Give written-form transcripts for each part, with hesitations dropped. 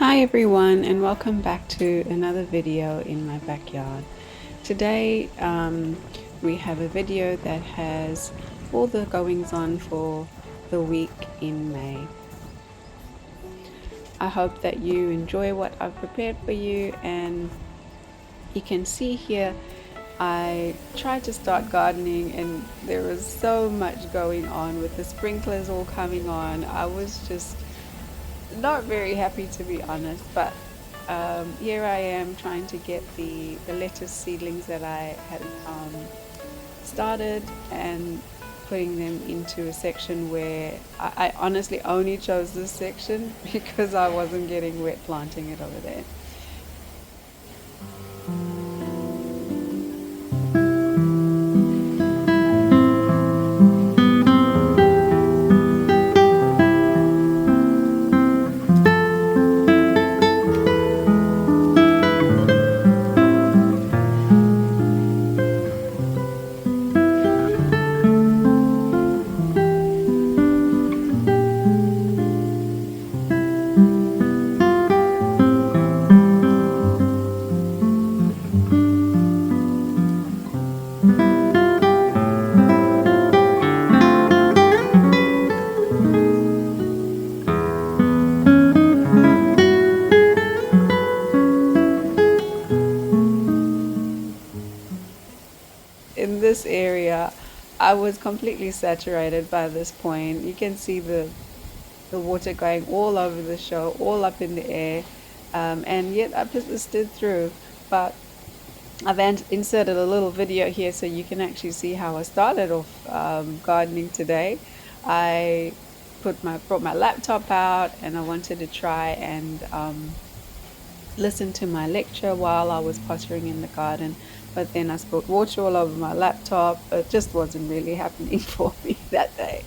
Hi everyone, and welcome back to another video in my backyard. Today we have a video that has all the goings on for the week in May. I hope that you enjoy what I've prepared for you, and you can see here I tried to start gardening and there was so much going on with the sprinklers all coming on. I was just not very happy, to be honest, but here I am trying to get the lettuce seedlings that I had started and putting them into a section where I honestly only chose this section because I wasn't getting wet planting it over there. In this area, I was completely saturated by this point. You can see the water going all over the show, all up in the air, and yet I persisted through. But I've inserted a little video here so you can actually see how I started off gardening today. I brought my laptop out and I wanted to try and listen to my lecture while I was pottering in the garden, but then I spilled water all over my laptop. It just wasn't really happening for me that day.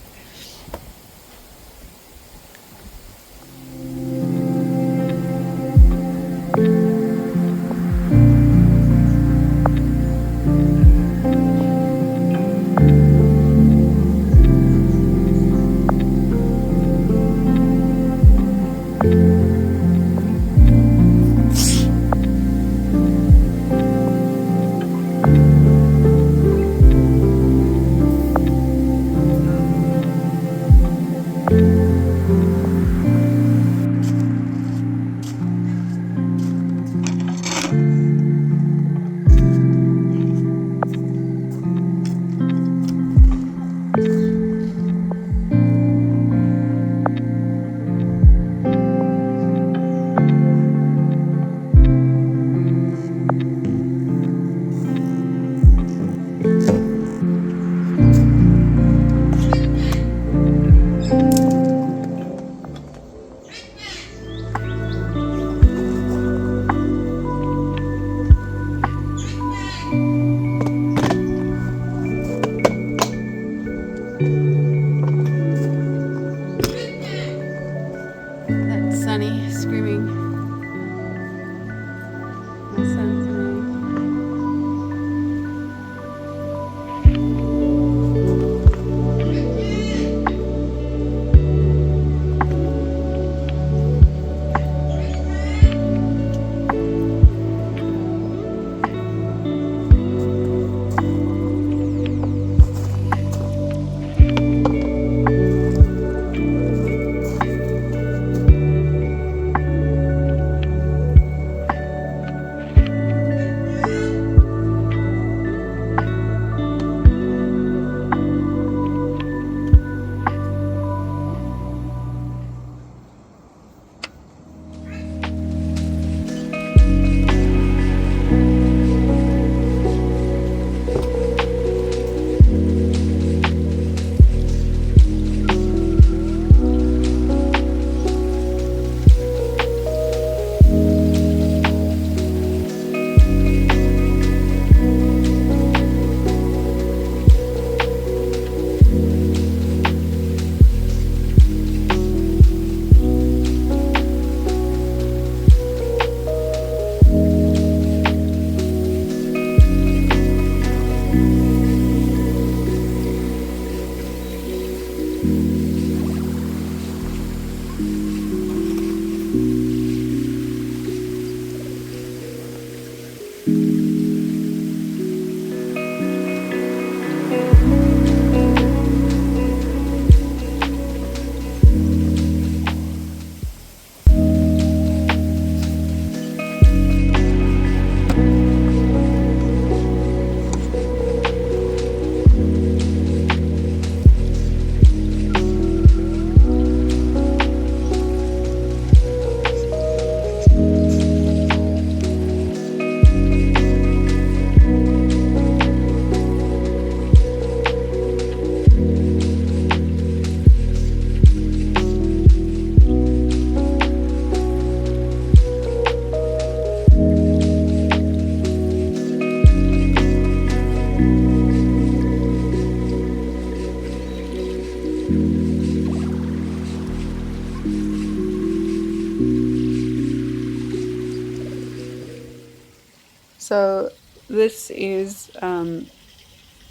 So this is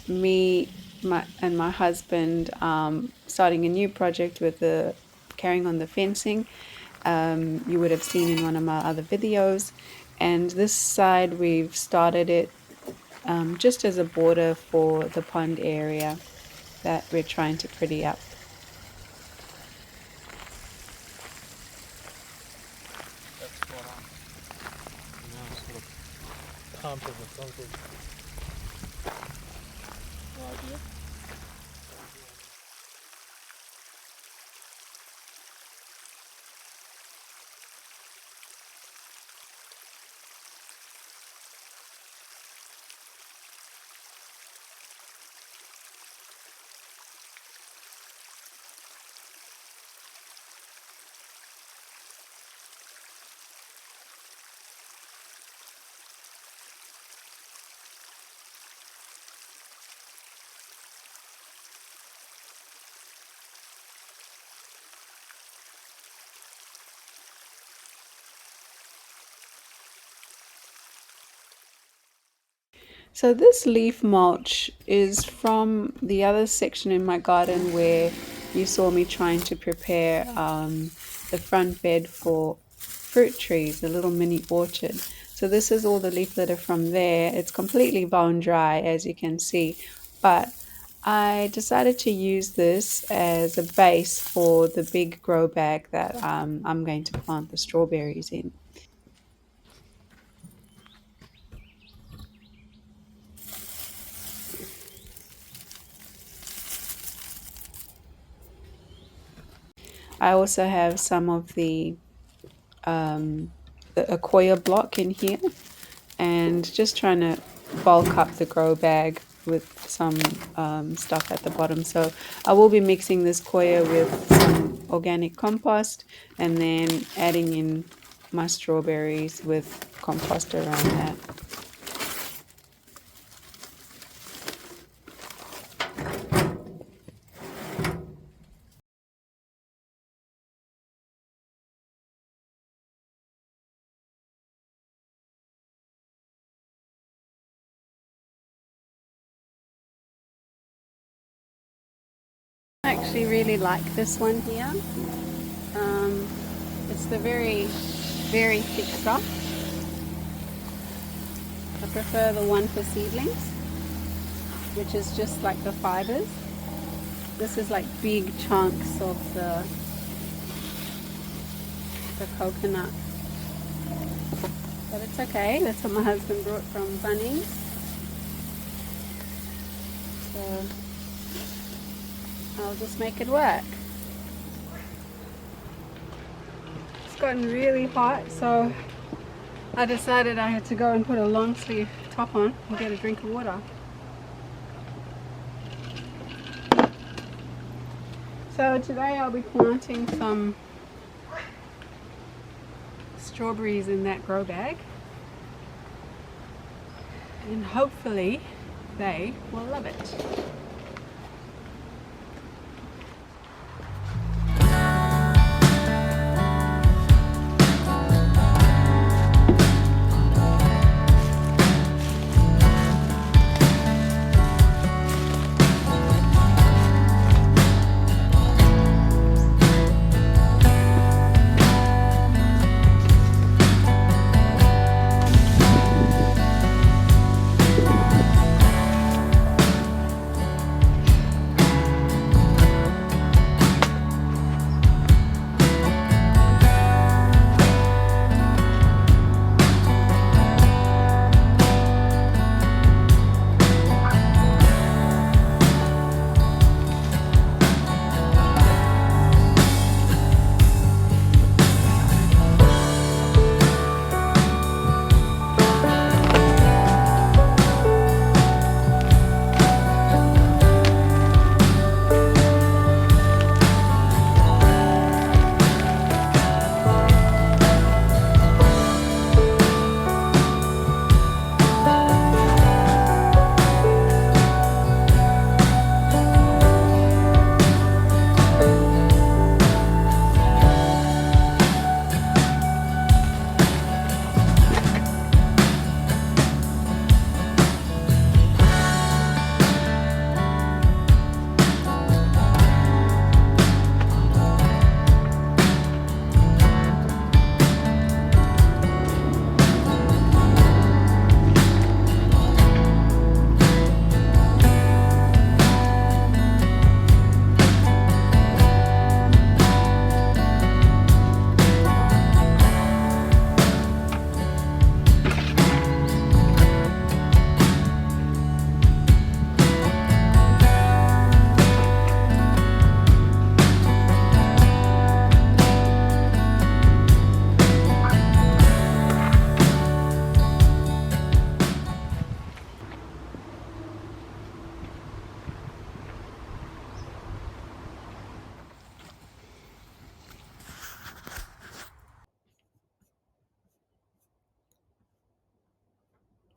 me and my husband starting a new project with the carrying on the fencing. You would have seen in one of my other videos. And this side we've started it just as a border for the pond area that we're trying to pretty up. That's spot on. Now sort of pump of the frontal idea. So this leaf mulch is from the other section in my garden where you saw me trying to prepare the front bed for fruit trees, a little mini orchard. So this is all the leaf litter from there. It's completely bone dry, as you can see, but I decided to use this as a base for the big grow bag that I'm going to plant the strawberries in. I also have some of the Acquoia block in here and just trying to bulk up the grow bag with some stuff at the bottom. So I will be mixing this coir with some organic compost and then adding in my strawberries with compost around that. I actually really like this one here. It's the very thick stuff. I prefer the one for seedlings, which is just like the fibers. This is like big chunks of the coconut. But it's okay, that's what my husband brought from Bunnings. So I'll just make it work. It's gotten really hot, so I decided I had to go and put a long sleeve top on and get a drink of water. So today I'll be planting some strawberries in that grow bag, and hopefully they will love it.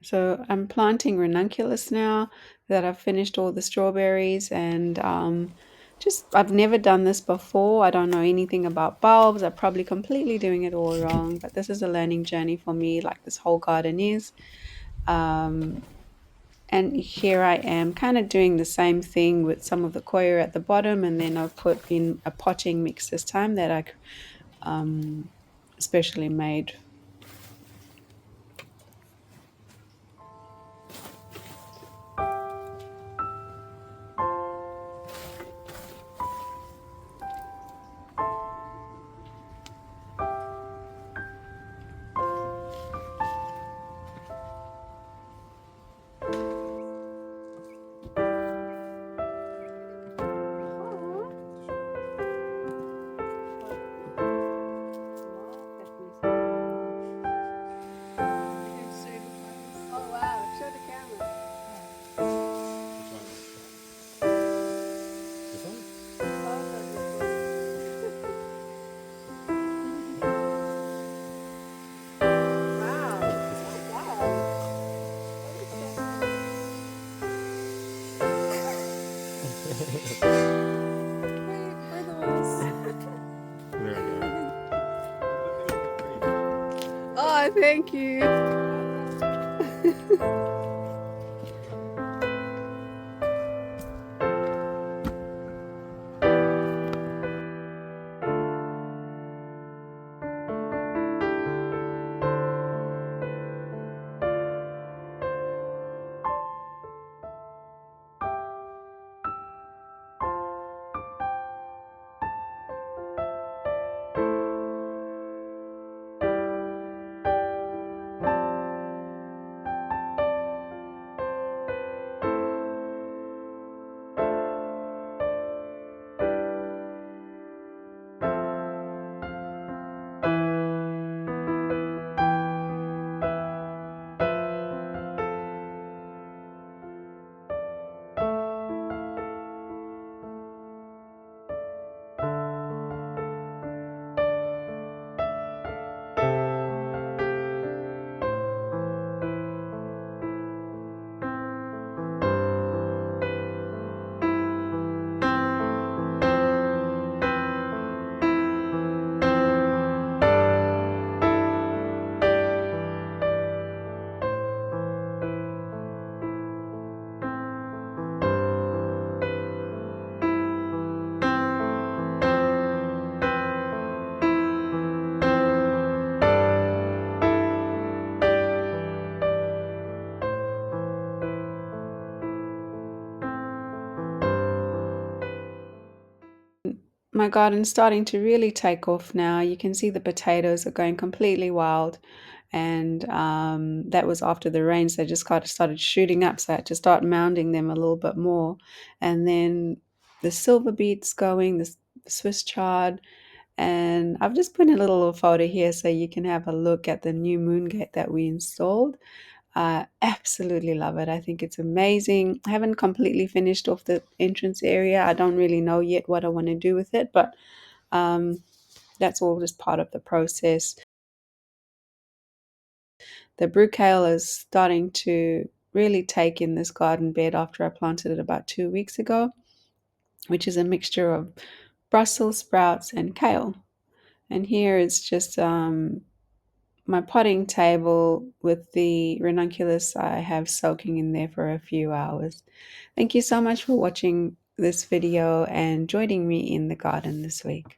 So I'm planting ranunculus now that I've finished all the strawberries and just I've never done this before. I don't know anything about bulbs. I'm probably completely doing it all wrong, but this is a learning journey for me, like this whole garden is. Um, and here I am kind of doing the same thing with some of the coir at the bottom, and then I've put in a potting mix this time that I um, specially made. Oh wow, show the camera. This one? Wow, Oh, this oh one? wow. There we go. Oh, thank you. My garden's starting to really take off now. You can see the potatoes are going completely wild, and that was after the rains. They just kind of started shooting up, so I had to start mounding them a little bit more. And then the silver beets going, the Swiss chard, and I've just put in a little photo here so you can have a look at the new moon gate that we installed. I absolutely love it. I think it's amazing. I haven't completely finished off the entrance area. I don't really know yet what I want to do with it, but um, that's all just part of the process. The brukale is starting to really take in this garden bed after I planted it about 2 weeks ago, which is a mixture of Brussels sprouts and kale. And here is just my potting table with the ranunculus I have soaking in there for a few hours. Thank you so much for watching this video and joining me in the garden this week.